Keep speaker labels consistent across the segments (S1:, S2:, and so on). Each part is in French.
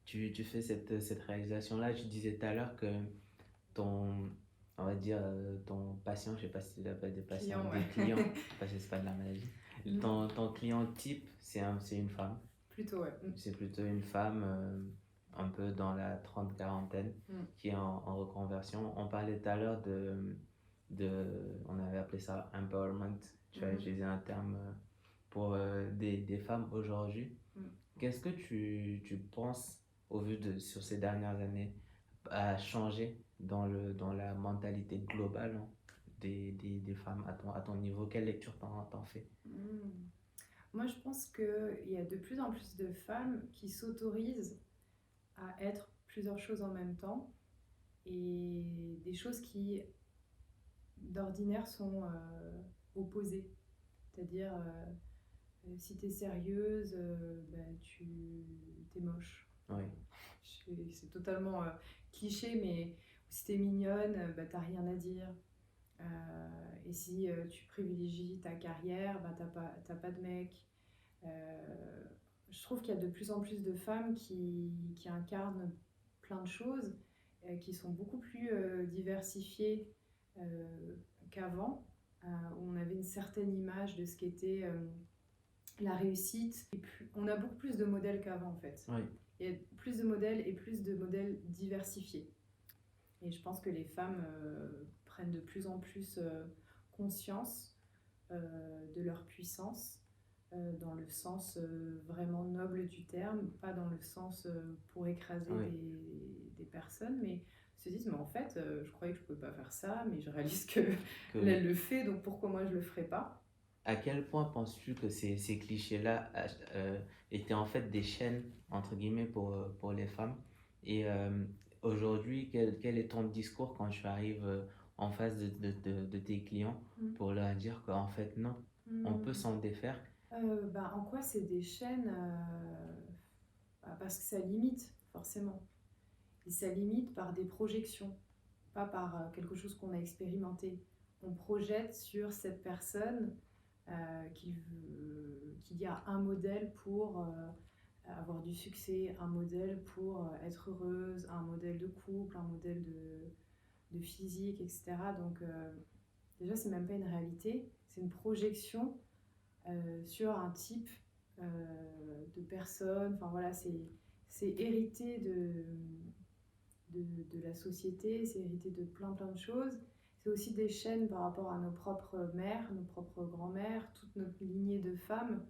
S1: tu fais cette réalisation-là. Tu disais tout à l'heure que ton, on va dire, ton patient, je sais pas si tu l'appelles des patients,
S2: Client,
S1: des
S2: ouais.
S1: clients, parce que c'est pas de la maladie.
S2: Mm.
S1: Ton client type, c'est une femme.
S2: Plutôt, ouais.
S1: C'est plutôt une femme un peu dans la trente-quarantaine
S2: Mm.
S1: qui est en reconversion. On parlait tout à l'heure on avait appelé ça empowerment. Tu as
S2: Mhm.
S1: utilisé un terme pour des femmes aujourd'hui.
S2: Mm.
S1: Qu'est-ce que tu penses, au vu de sur ces dernières années, a changé dans la mentalité globale, hein, des femmes à ton niveau? Quelle lecture t'en fais?
S2: Mm. Moi, je pense qu'il y a de plus en plus de femmes qui s'autorisent à être plusieurs choses en même temps et des choses qui, d'ordinaire, sont opposées. C'est-à-dire, si t'es sérieuse, ben, t'es moche.
S1: Oui,
S2: C'est totalement cliché, mais si t'es mignonne, bah, t'as rien à dire. Et si tu privilégies ta carrière, bah, t'as pas de mec. Euh, je trouve qu'il y a de plus en plus de femmes qui incarnent plein de choses, qui sont beaucoup plus diversifiées euh, qu'avant, où on avait une certaine image de ce qu'était la réussite. On a beaucoup plus de modèles qu'avant, en fait.
S1: oui,
S2: Il y a plus de modèles et plus de modèles diversifiés. Et je pense que les femmes prennent de plus en plus conscience de leur puissance, dans le sens vraiment noble du terme, pas dans le sens pour écraser
S1: oui.
S2: des personnes, mais se disent, mais en fait, je croyais que je ne pouvais pas faire ça, mais je réalise que
S1: Que,
S2: là, elle le fait, donc pourquoi moi je ne le ferais pas?
S1: à quel point penses-tu que ces clichés-là étaient en fait des chaînes, entre guillemets, pour les femmes? Et aujourd'hui, quel est ton discours quand tu arrives en face de tes clients
S2: Mm.
S1: pour leur dire qu'en fait, non, on peut
S2: Mm.
S1: s'en défaire?
S2: Bah, en quoi c'est des chaînes bah, parce que ça limite, forcément. Et ça limite par des projections, pas par quelque chose qu'on a expérimenté. On projette sur cette personne qu'il y a un modèle pour avoir du succès, un modèle pour être heureuse, un modèle de couple, un modèle de physique, etc. Donc déjà, c'est même pas une réalité, c'est une projection sur un type de personne. Enfin voilà, c'est hérité de la société, c'est hérité de plein de choses. C'est aussi des chaînes par rapport à nos propres mères, nos propres grands-mères, toute notre lignée de femmes,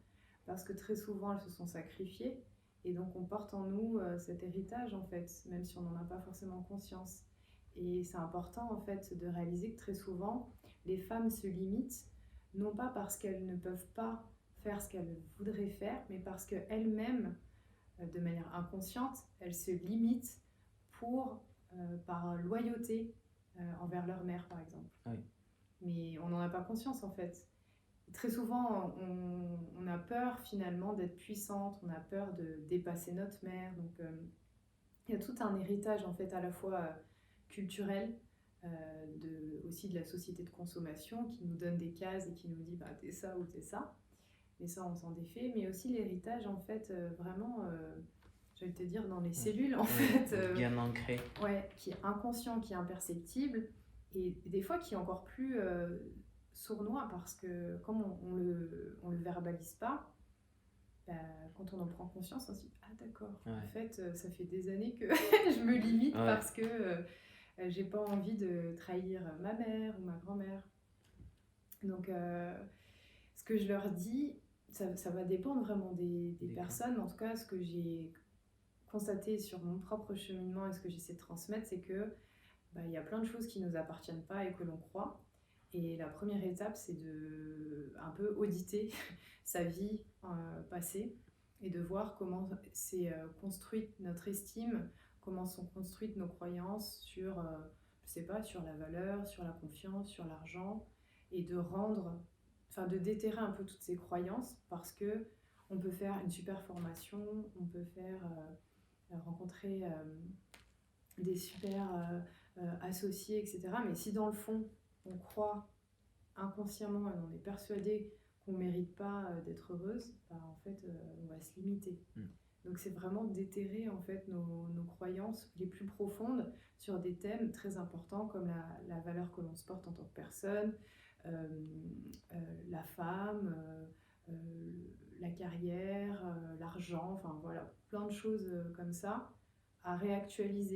S2: parce que très souvent elles se sont sacrifiées. Et donc on porte en nous cet héritage en fait, même si on n'en a pas forcément conscience. Et c'est important en fait de réaliser que très souvent les femmes se limitent, non pas parce qu'elles ne peuvent pas faire ce qu'elles voudraient faire, mais parce qu'elles-mêmes, de manière inconsciente, elles se limitent par loyauté envers leur mère, par exemple.
S1: Oui,
S2: Mais on n'en a pas conscience, en fait. Très souvent, on a peur, finalement, d'être puissante, on a peur de dépasser notre mère. Donc, il y a tout un héritage, en fait, à la fois culturel, aussi de la société de consommation, qui nous donne des cases et qui nous dit, bah, t'es ça ou t'es ça. Mais ça, on s'en défait. Mais aussi l'héritage, en fait, vraiment... je vais te dire, dans les cellules, en fait,
S1: bien ancré.
S2: ouais, qui est inconscient, qui est imperceptible, et des fois qui est encore plus sournois, parce que comme on le verbalise pas, bah, quand on en prend conscience, on se dit, ah d'accord,
S1: Ouais.
S2: en fait, ça fait des années que je me limite
S1: Ouais.
S2: parce que j'ai pas envie de trahir ma mère ou ma grand-mère. Donc, ce que je leur dis, ça va dépendre vraiment des personnes, mais en tout cas, ce que j'ai constaté sur mon propre cheminement et ce que j'essaie de transmettre, c'est que bah, y a plein de choses qui ne nous appartiennent pas et que l'on croit. Et la première étape, c'est de un peu auditer sa vie passée et de voir comment s'est construite notre estime, comment sont construites nos croyances sur, je sais pas, sur la valeur, sur la confiance, sur l'argent, et de rendre, enfin de déterrer un peu toutes ces croyances, parce que on peut faire une super formation, on peut faire rencontrer des super associés, etc. Mais si dans le fond, on croit inconsciemment et on est persuadé qu'on ne mérite pas d'être heureuse, bah, en fait, on va se limiter.
S1: Mm.
S2: Donc c'est vraiment déterrer en fait nos croyances les plus profondes sur des thèmes très importants comme la valeur que l'on se porte en tant que personne, euh, la femme, la carrière, l'argent, enfin voilà, plein de choses comme ça à réactualiser.